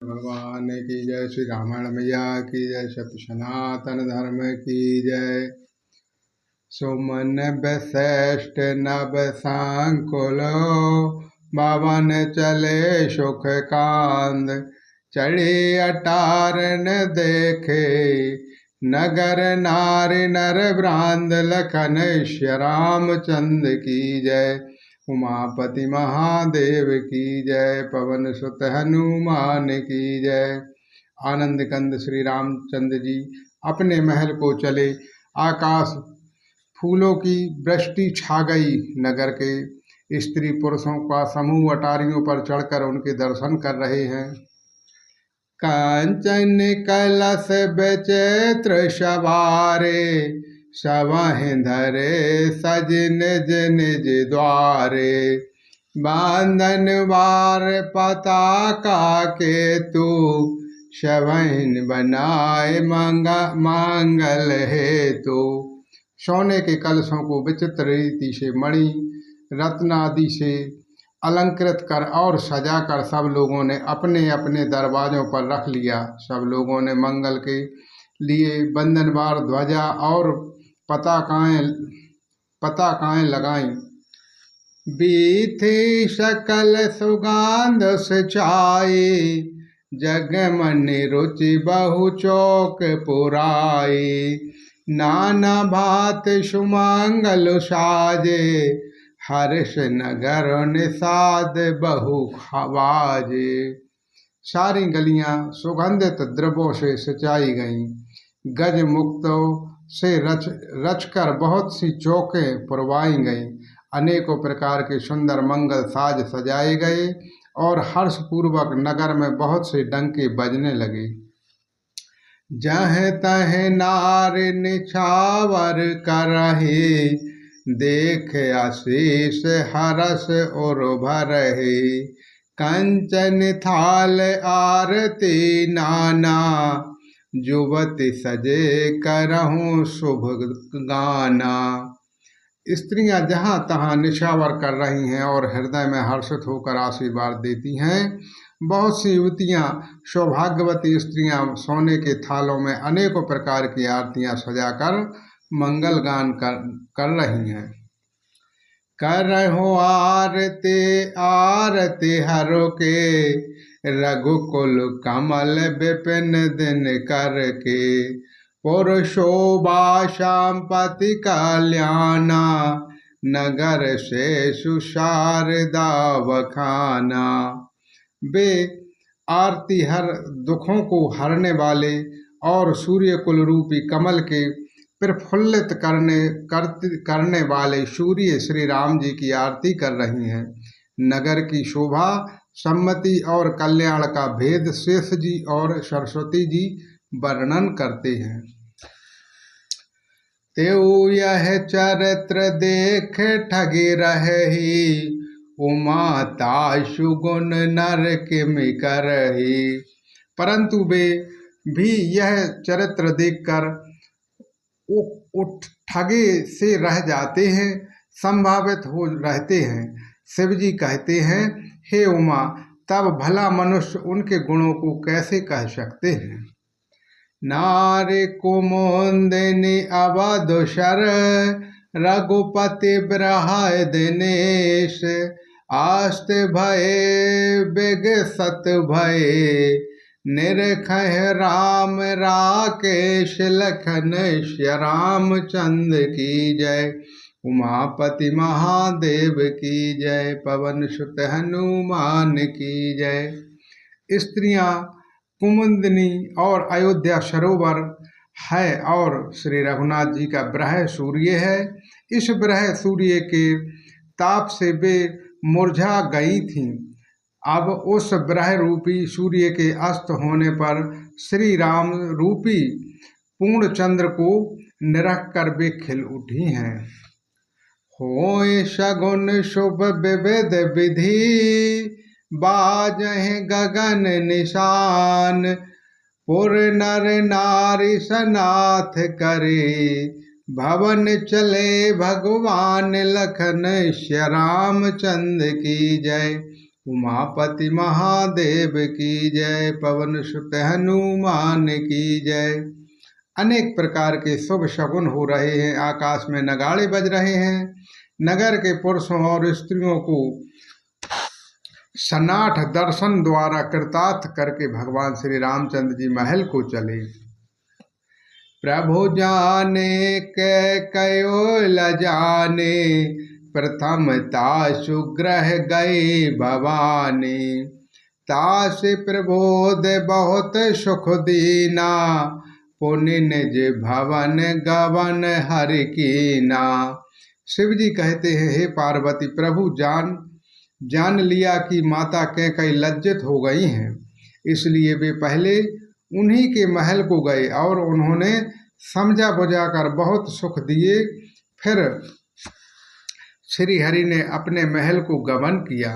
भगवान की जय। श्री रामायण मैया की जय। सत्य सनातन धर्म की जय। सुमन वशिष्ठ नभ संकुलो, बावन चले सुख कांद। चढ़ी अटारन देखे, नगर नारी नर भ्रांत। लखन श्री रामचंद्र की जय। उमापति महादेव की जय। पवन सुत हनुमान की जय। आनंद कंद श्री रामचंद्र जी अपने महल को चले। आकाश फूलों की वृष्टि छा गई। नगर के स्त्री पुरुषों का समूह अटारियों पर चढ़कर उनके दर्शन कर रहे हैं। कांचन कलश बेचैत्र सवारे, सवहि धरे सज निज निज द्वारे। बांधन वार पताका केतु, सवहि बनाए मंगल हेतु। सोने के कलशों को विचित्र रीति से मणि रत्न आदि से अलंकृत कर और सजाकर सब लोगों ने अपने अपने दरवाजों पर रख लिया। सब लोगों ने मंगल के लिए बंधनवार ध्वजा और पताकाएं लगाईं। बीथी सकल सुगंध सचाई, जगमन रुचि बहु चौक पुराई। नाना भात सुमंगल साजे, हर्ष नगर निषाद बहु खवाजे। सारी गलियां सुगंधित द्रव्यों से सजाई गईं। गज मुक्तों से रचकर बहुत सी चौकें पुरवाई गईं। अनेकों प्रकार के सुंदर मंगल साज सजाए गए और हर्षपूर्वक नगर में बहुत से डंके बजने लगे। जहाँ तहाँ नारी निछावर करही, देख आशीष हरस और भरही। कंचन थाल आरती नाना, जुवति सजे करहूँ शुभ गाना। स्त्रियां जहाँ तहाँ निछावर कर रही हैं और हृदय में हर्षित होकर आशीर्वाद देती हैं। बहुत सी युवतियां सौभाग्यवती स्त्रियां सोने के थालों में अनेकों प्रकार की आरतियां सजाकर मंगल गान कर रही हैं। करहु आरती आरती हरो के, रघुकुल कमल विपिन दिन कर के। पुरुषोभा संपत्ति कल्याणा, नगर से सुशारदा बखाना। वे आरती हर दुखों को हरने वाले और सूर्य कुल रूपी कमल के प्रफुल्लित करने वाले सूर्य श्री राम जी की आरती कर रही हैं। नगर की शोभा सम्मति और कल्याण का भेद शेष जी और सरस्वती जी वर्णन करते हैं। तेऊ यह चरित्र देख ठगी रही, उमा ताशु गुण नर किमि करही। परंतु वे भी यह चरित्र देखकर उठ ठगे से रह जाते हैं, संभावित हो रहते हैं। शिव जी कहते हैं, हे उमा, तब भला मनुष्य उनके गुणों को कैसे कह सकते हैं। नारी कुमुदिनी अवधुशर, रघुपति ब्रहाय दिनेश। आस्त भये बिगसत भये, निरखह राम राकेश। लखन श्री रामचंद्र की जय। उमापति महादेव की जय। पवन सुत हनुमान की जय। स्त्रियां कुमुदिनी और अयोध्या सरोवर है और श्री रघुनाथ जी का ब्रह सूर्य है। इस ब्रह सूर्य के ताप से वे मुरझा गई थीं। अब उस ब्रह रूपी सूर्य के अस्त होने पर श्री राम रूपी पूर्ण चंद्र को निरख कर वे खिल उठी हैं। होय सगुन शुभ विविध विधि, बाजहि गगन निशान। पुर नर नारी सनाथ करे, भवन चले भगवान। लखन श्री रामचंद्र की जय। उमापति महादेव की जय। पवन सुत हनुमान की जय। अनेक प्रकार के शुभ शगुन हो रहे हैं। आकाश में नगाड़े बज रहे हैं। नगर के पुरुषों और स्त्रियों को सनाठ दर्शन द्वारा कृतार्थ करके भगवान श्री रामचंद्र जी महल को चले। प्रभु जाने के कयो लजाने, प्रथम तासु ग्रह गए भवानी। तास प्रबोध बहुत सुख दीना, पुनि निज भवन गवन हरि कीना। शिव जी कहते हैं, हे पार्वती, प्रभु जान लिया कि माता कैकेयी लज्जित हो गई हैं, इसलिए वे पहले उन्हीं के महल को गए और उन्होंने समझा बुझा कर बहुत सुख दिए। फिर श्री हरि ने अपने महल को गमन किया।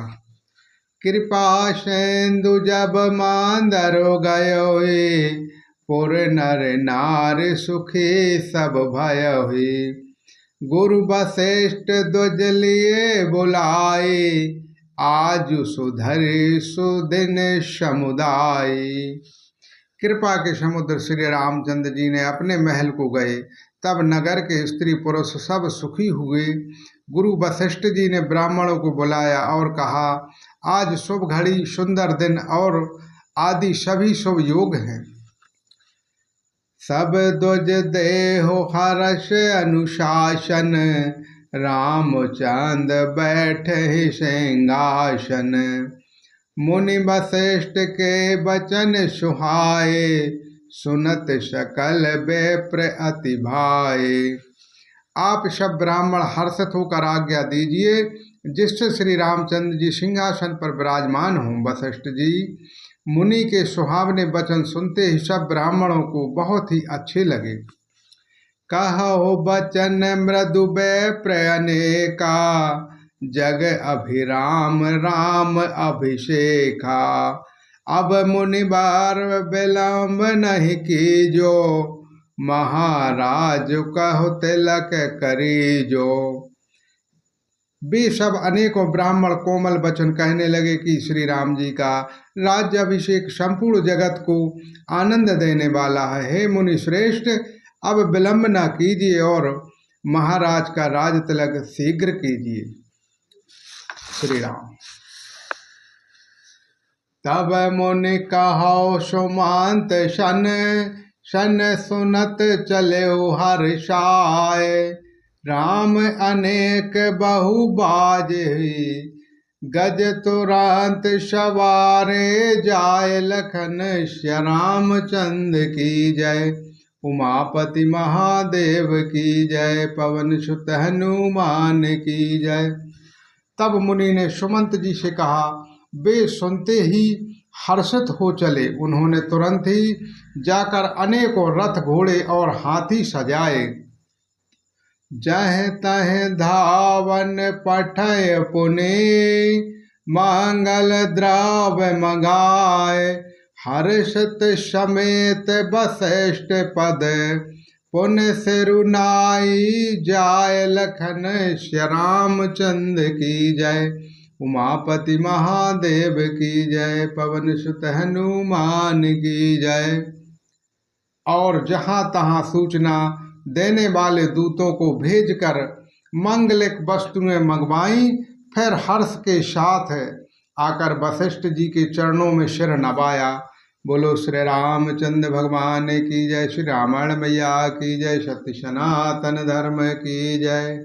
कृपा सेंधु जब मांदरो गयोए, पुर नर नार सुखे सब भयोए। गुरु वशिष्ठ ध्वज लिए बुलाए, आज सुधरे सुदिन समुदाय। कृपा के समुद्र श्री रामचंद्र जी ने अपने महल को गए। तब नगर के स्त्री पुरुष सब सुखी हुए। गुरु वशिष्ठ जी ने ब्राह्मणों को बुलाया और कहा, आज शुभ घड़ी, सुंदर दिन और आदि सभी शुभ योग हैं। सब ध्वज देहो हर्ष अनुशासन, रामचंद्र बैठे सिंहासन। मुनि वशिष्ठ के वचन सुहाए, सुनत सकल विप्र अति भाए। आप सब ब्राह्मण हर्षित होकर आज्ञा दीजिए, जिससे श्री रामचंद्र जी सिंहासन पर विराजमान हों। वशिष्ठ जी मुनि के सुहावने वचन सुनते ही सब ब्राह्मणों को बहुत ही अच्छे लगे। कहो वचन मृदु विप्र अनेका, जग अभिराम राम अभिषेका। अब मुनिवार विलंब नहीं कीजो, महाराज कहो तिलक करीजो। वे सब अनेकों ब्राह्मण कोमल वचन कहने लगे कि श्री राम जी का राज्याभिषेक संपूर्ण जगत को आनंद देने वाला है। हे मुनि श्रेष्ठ, अब विलंब न कीजिए और महाराज का राज तिलक शीघ्र कीजिए। श्री राम। तब मुनि कहो सुमंत सन, सन सुनत चले हर्षाय। राम अनेक बहु बाजे, गज तुरंत सवारे जाय। लखन श्री रामचंद्र की जय। उमापति महादेव की जय। पवन सुत हनुमान की जय। तब मुनि ने सुमंत जी से कहा। वे सुनते ही हर्षित हो चले। उन्होंने तुरंत ही जाकर अनेकों रथ घोड़े और हाथी सजाए। जह तह धावन पठय पुनि, मंगल द्रव्य मंगाए। हर्षित समेत वशिष्ठ पद, पुण्य सिरुनाई जाय। लखन श्री रामचंद्र की जय। उमापति महादेव की जय। पवन सुत हनुमान की जय। और जहाँ तहाँ सूचना देने वाले दूतों को भेजकर मंगलिक वस्तुएं मंगवाई। फिर हर्ष के साथ आकर वशिष्ठ जी के चरणों में सिर नवाया। बोलो श्री रामचंद्र भगवान की जय। श्री रामायण मैया की जय। सत्य सनातन धर्म की जय।